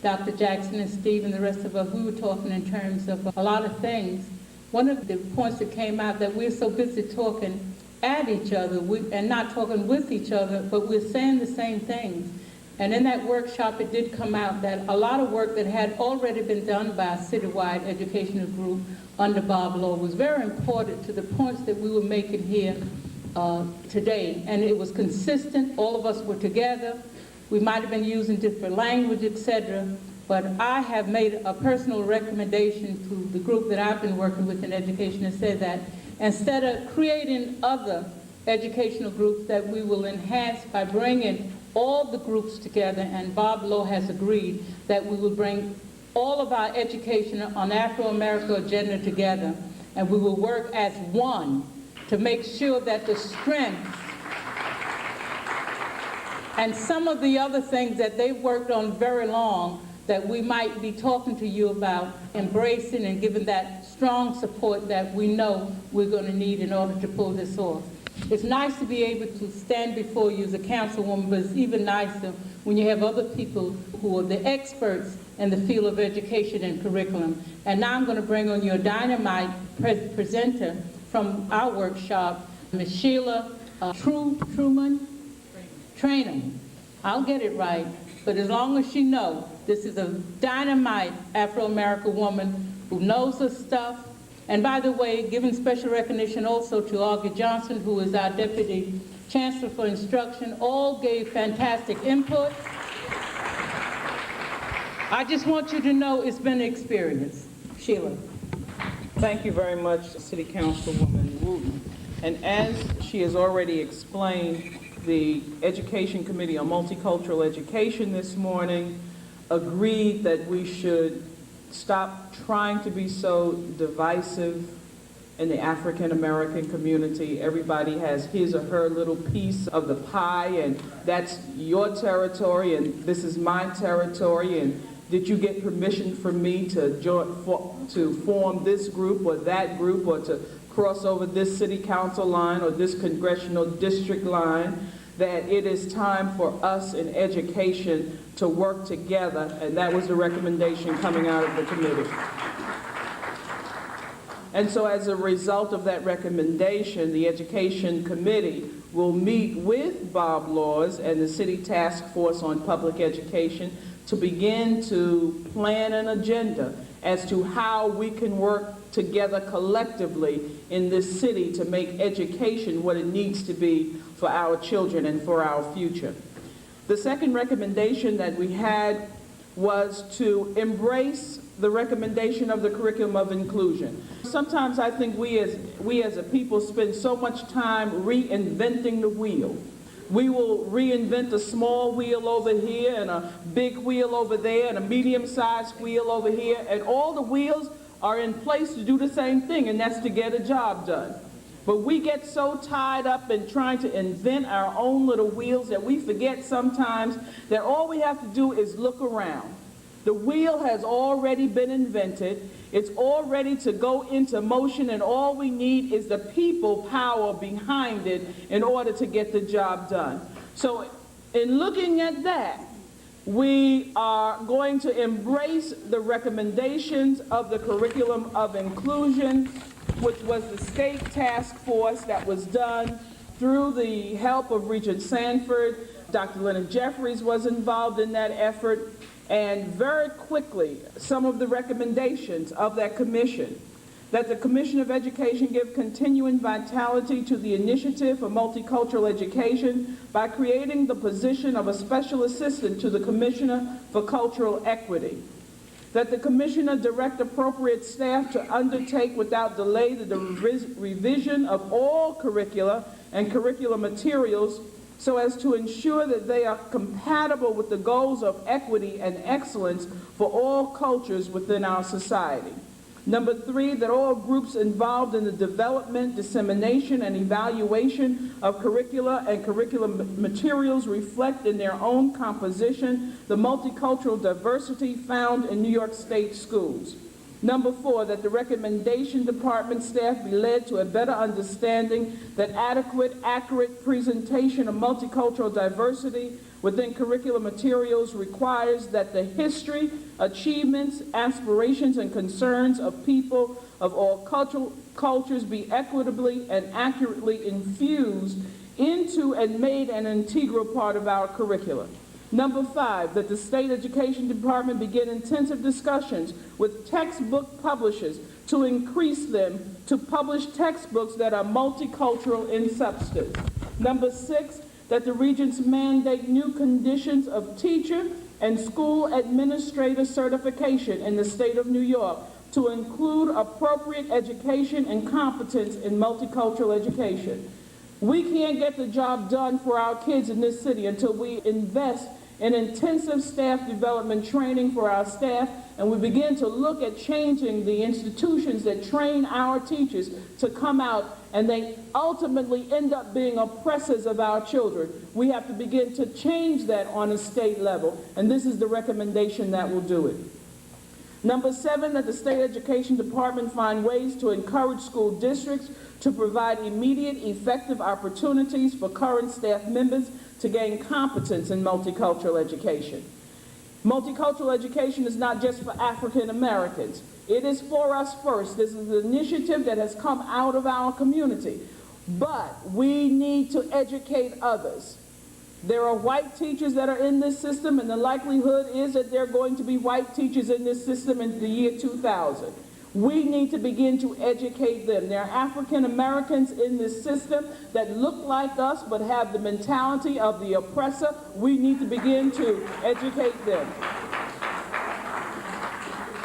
Dr. Jackson and Steve and the rest of us, we were talking in terms of a lot of things. One of the points that came out that we're so busy talking at each other and not talking with each other, but we're saying the same things. And in that workshop, it did come out that a lot of work that had already been done by a citywide educational group under Bob Law was very important to the points that we were making here today. And it was consistent. All of us were together. We might have been using different language, etc., but I have made a personal recommendation to the group that I've been working with in education and said that instead of creating other educational groups, that we will enhance by bringing all the groups together, and Bob Lowe has agreed that we will bring all of our education on Afro-America agenda together, and we will work as one to make sure that the strengths and some of the other things that they've worked on very long that we might be talking to you about, embracing and giving that strong support that we know we're going to need in order to pull this off. It's nice to be able to stand before you as a councilwoman, but it's even nicer when you have other people who are the experts in the field of education and curriculum. And now I'm going to bring on your dynamite presenter from our workshop, Ms. Sheila Trainum. I'll get it right, but as long as you know, this is a dynamite Afro-American woman who knows her stuff. And by the way, giving special recognition also to Augie Johnson, who is our Deputy Chancellor for Instruction, all gave fantastic input. I just want you to know it's been an experience. Sheila. Thank you very much, City Councilwoman Wooten. And as she has already explained, the Education Committee on Multicultural Education this morning agreed that we should stop trying to be so divisive in the African American community. Everybody has his or her little piece of the pie, and that's your territory, and this is my territory, and did you get permission from me to form this group or that group, or to cross over this city council line or this congressional district line? that it is time for us in education to work together, and that was the recommendation coming out of the committee. And so as a result of that recommendation, the Education Committee will meet with Bob Laws and the City Task Force on Public Education to begin to plan an agenda as to how we can work together collectively in this city to make education what it needs to be for our children and for our future. The second recommendation that we had was to embrace the recommendation of the curriculum of inclusion. Sometimes I think we as a people spend so much time reinventing the wheel. We will reinvent a small wheel over here and a big wheel over there and a medium-sized wheel over here, and all the wheels are in place to do the same thing, and that's to get a job done. But we get so tied up in trying to invent our own little wheels that we forget sometimes that all we have to do is look around. The wheel has already been invented. It's all ready to go into motion, and all we need is the people power behind it in order to get the job done. So in looking at that, we are going to embrace the recommendations of the curriculum of inclusion, which was the state task force that was done through the help of Regent Sanford. Dr. Leonard Jeffries was involved in that effort. And very quickly, some of the recommendations of that commission, that the Commission of Education give continuing vitality to the initiative for multicultural education by creating the position of a special assistant to the Commissioner for Cultural Equity, that the Commissioner direct appropriate staff to undertake without delay the revision of all curricula and curriculum materials so as to ensure that they are compatible with the goals of equity and excellence for all cultures within our society. Number 3, that all groups involved in the development, dissemination, and evaluation of curricula and curriculum materials reflect in their own composition the multicultural diversity found in New York State schools. Number 4, that the recommendation department staff be led to a better understanding that adequate, accurate presentation of multicultural diversity within curriculum materials requires that the history, achievements, aspirations, and concerns of people of all cultures be equitably and accurately infused into and made an integral part of our curriculum. Number 5, that the State Education Department begin intensive discussions with textbook publishers to increase them to publish textbooks that are multicultural in substance. Number 6, that the Regents mandate new conditions of teacher and school administrator certification in the state of New York to include appropriate education and competence in multicultural education. We can't get the job done for our kids in this city until we invest in intensive staff development training for our staff, and we begin to look at changing the institutions that train our teachers to come out, and they ultimately end up being oppressors of our children. We have to begin to change that on a state level, and this is the recommendation that will do it. Number 7, that the State Education Department find ways to encourage school districts to provide immediate, effective opportunities for current staff members to gain competence in multicultural education. Multicultural education is not just for African Americans. It is for us first. This is an initiative that has come out of our community. But we need to educate others. There are white teachers that are in this system, and the likelihood is that there are going to be white teachers in this system in the year 2000. We need to begin to educate them. There are African Americans in this system that look like us but have the mentality of the oppressor. We need to begin to educate them.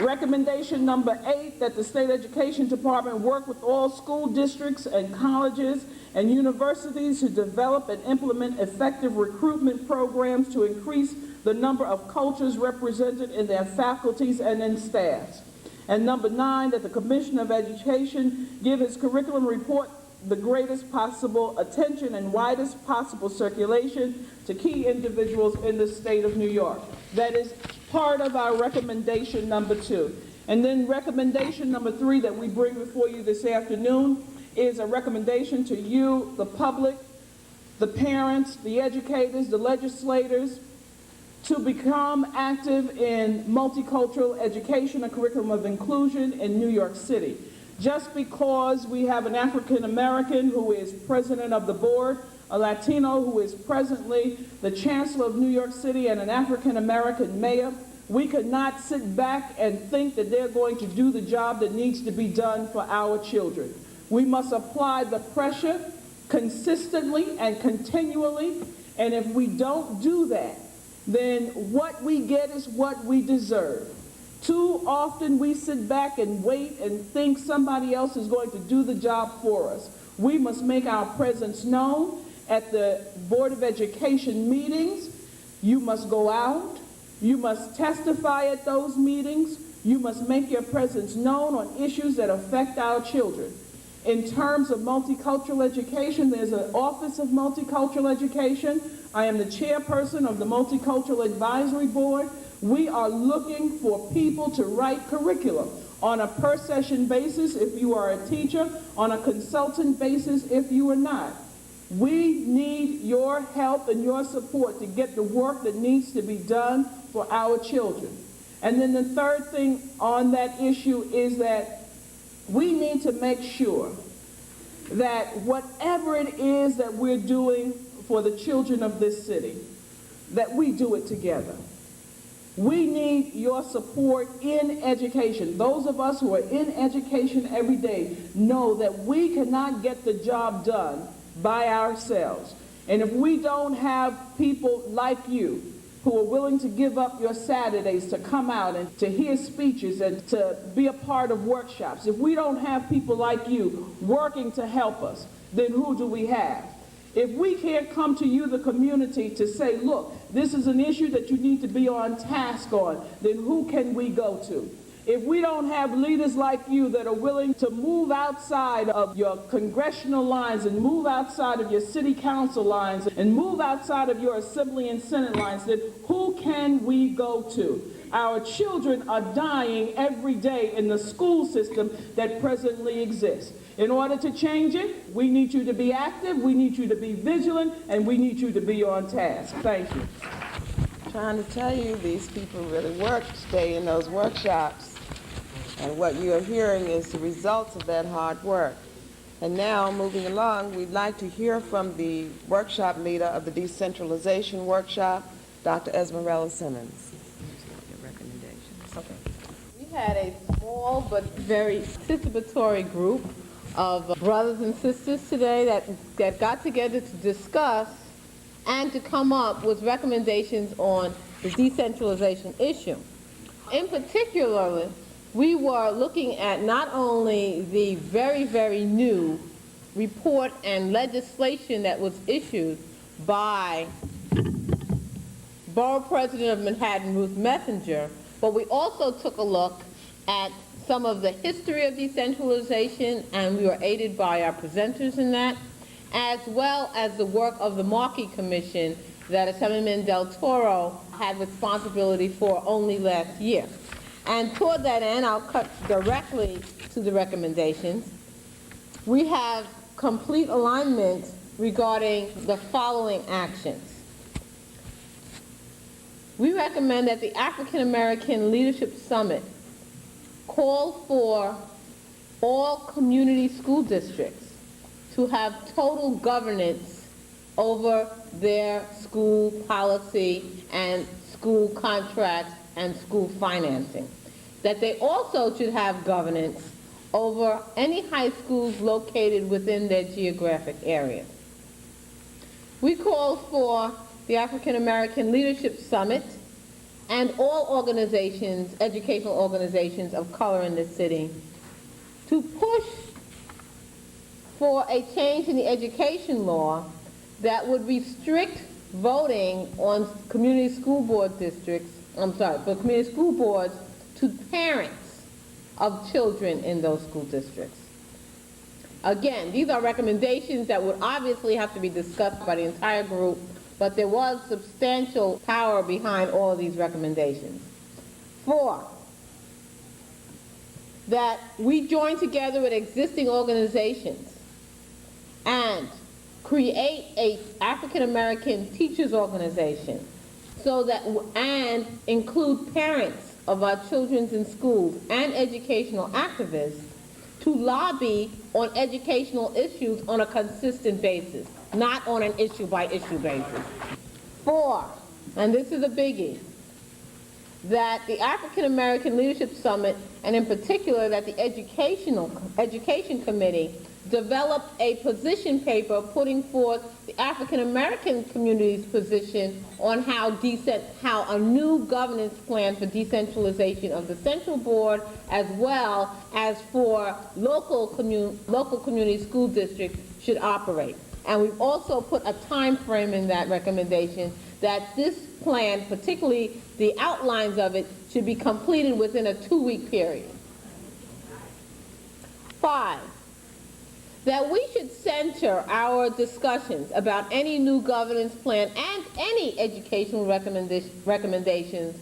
Recommendation number 8, that the State Education Department work with all school districts and colleges and universities to develop and implement effective recruitment programs to increase the number of cultures represented in their faculties and in staffs. And number 9, that the Commissioner of Education give his curriculum report the greatest possible attention and widest possible circulation to key individuals in the state of New York. That is part of our recommendation number 2. And then recommendation number 3 that we bring before you this afternoon is a recommendation to you, the public, the parents, the educators, the legislators, to become active in multicultural education, a curriculum of inclusion in New York City. Just because we have an African American who is president of the board, a Latino who is presently the chancellor of New York City, and an African American mayor, we could not sit back and think that they're going to do the job that needs to be done for our children. We must apply the pressure consistently and continually, and if we don't do that, then what we get is what we deserve. Too often we sit back and wait and think somebody else is going to do the job for us. We must make our presence known at the Board of Education meetings. You must go out. You must testify at those meetings. You must make your presence known on issues that affect our children. In terms of multicultural education, there's an Office of Multicultural Education. I am the chairperson of the Multicultural Advisory Board. We are looking for people to write curriculum on a per session basis if you are a teacher, on a consultant basis if you are not. We need your help and your support to get the work that needs to be done for our children. And then the third thing on that issue is that we need to make sure that whatever it is that we're doing for the children of this city, that we do it together. We need your support in education. Those of us who are in education every day know that we cannot get the job done by ourselves. And if we don't have people like you who are willing to give up your Saturdays to come out and to hear speeches and to be a part of workshops, if we don't have people like you working to help us, then who do we have? If we can't come to you, the community, to say, look, this is an issue that you need to be on task on, then who can we go to? If we don't have leaders like you that are willing to move outside of your congressional lines and move outside of your city council lines and move outside of your assembly and senate lines, then who can we go to? Our children are dying every day in the school system that presently exists. In order to change it, we need you to be active, we need you to be vigilant, and we need you to be on task. Thank you. Trying to tell you, these people really worked today in those workshops. And what you are hearing is the results of that hard work. And now, moving along, we'd like to hear from the workshop leader of the decentralization workshop, Dr. Esmeralda Simmons. Okay. We had a small but very participatory group of brothers and sisters today that got together to discuss and to come up with recommendations on the decentralization issue. In particular, we were looking at not only the very, very new report and legislation that was issued by Borough President of Manhattan, Ruth Messenger, but we also took a look at some of the history of decentralization, and we were aided by our presenters in that, as well as the work of the Markey Commission that Assemblyman Del Toro had responsibility for only last year. And toward that end, I'll cut directly to the recommendations. We have complete alignment regarding the following actions. We recommend that the African American Leadership Summit call for all community school districts to have total governance over their school policy and school contracts and school financing. That they also should have governance over any high schools located within their geographic area. We called for the African American Leadership Summit and all organizations, educational organizations of color in the city, to push for a change in the education law that would restrict voting on community school board districts, for community school boards to parents of children in those school districts. Again, these are recommendations that would obviously have to be discussed by the entire group, but there was substantial power behind all of these recommendations. 4, that we join together with existing organizations and create a African American teachers organization so that, and include parents of our children in schools and educational activists to lobby on educational issues on a consistent basis, not on an issue-by-issue basis. 4, and this is a biggie, that the African American Leadership Summit, and in particular that the Education Committee, developed a position paper putting forth the African American community's position on how a new governance plan for decentralization of the central board, as well as for local community school districts, should operate. And we've also put a time frame in that recommendation that this plan, particularly the outlines of it, should be completed within a 2-week period. 5, that we should center our discussions about any new governance plan and any educational recommendations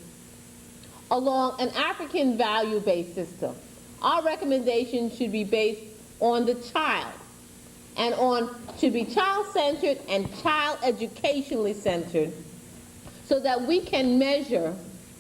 along an African value-based system. Our recommendations should be based on the child and should be child-centered and child educationally centered, so that we can measure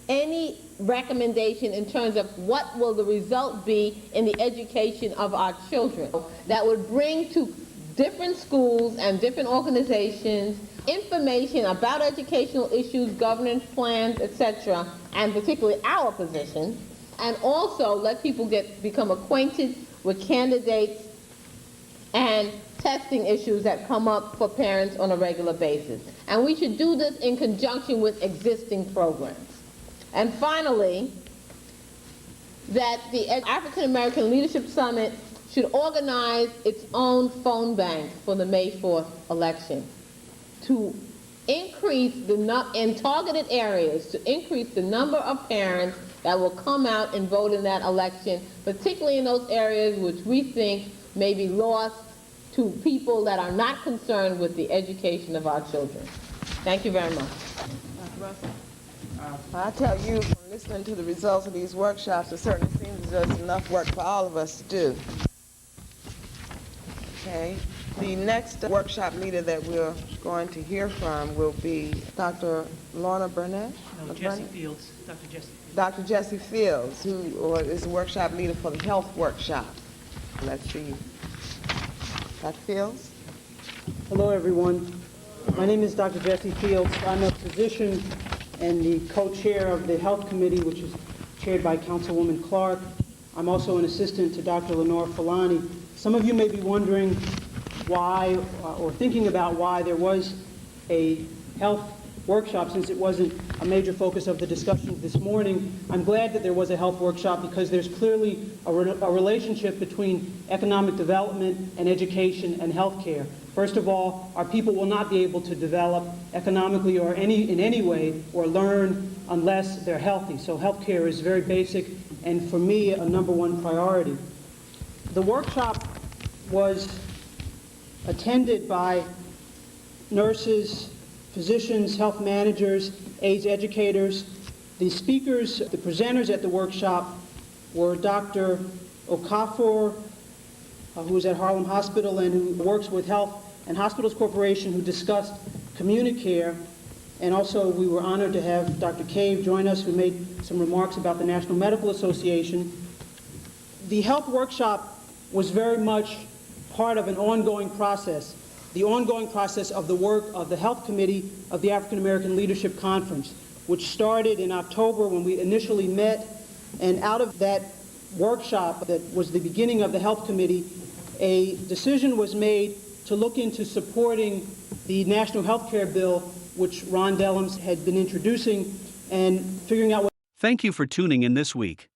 any recommendation in terms of what will the result be in the education of our children that would bring to different schools and different organizations information about educational issues, governance plans, etc., and particularly our position, and also let people become acquainted with candidates and testing issues that come up for parents on a regular basis. And we should do this in conjunction with existing programs. And finally, that the African American Leadership Summit should organize its own phone bank for the May 4th election to increase in targeted areas, to increase the number of parents that will come out and vote in that election, particularly in those areas which we think may be lost to people that are not concerned with the education of our children. Thank you very much. Dr. Russell? I tell you, from listening to the results of these workshops, it certainly seems as though there's enough work for all of us to do. Okay. The next workshop leader that we're going to hear from will be Dr. Lorna Burnett? No, Jessie Fields. Dr. Jessie. Dr. Jessie Fields, who is the workshop leader for the health workshop. Let's see. Dr. Fields? Hello, everyone. My name is Dr. Jessie Fields. I'm a physician and the co-chair of the Health Committee, which is chaired by Councilwoman Clark. I'm also an assistant to Dr. Lenore Fulani. Some of you may be wondering why, or thinking about why there was a health workshop, since it wasn't a major focus of the discussions this morning. I'm glad that there was a health workshop because there's clearly a relationship between economic development and education and healthcare. First of all, our people will not be able to develop economically or in any way or learn unless they're healthy. So healthcare is very basic and, for me, a #1 priority. The workshop was attended by nurses, physicians, health managers, AIDS educators. The speakers, the presenters at the workshop were Dr. Okafor, who is at Harlem Hospital and who works with Health and Hospitals Corporation, who discussed CommuniCare. And also we were honored to have Dr. Cave join us, who made some remarks about the National Medical Association. The health workshop was very much part of an ongoing process, the ongoing process of the work of the Health Committee of the African American Leadership Conference, which started in October when we initially met. And out of that workshop that was the beginning of the Health Committee, a decision was made to look into supporting the National Health Care Bill, which Ron Dellums had been introducing, and figuring out what... Thank you for tuning in this week.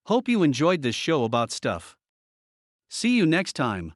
Hope you enjoyed this show about stuff. See you next time.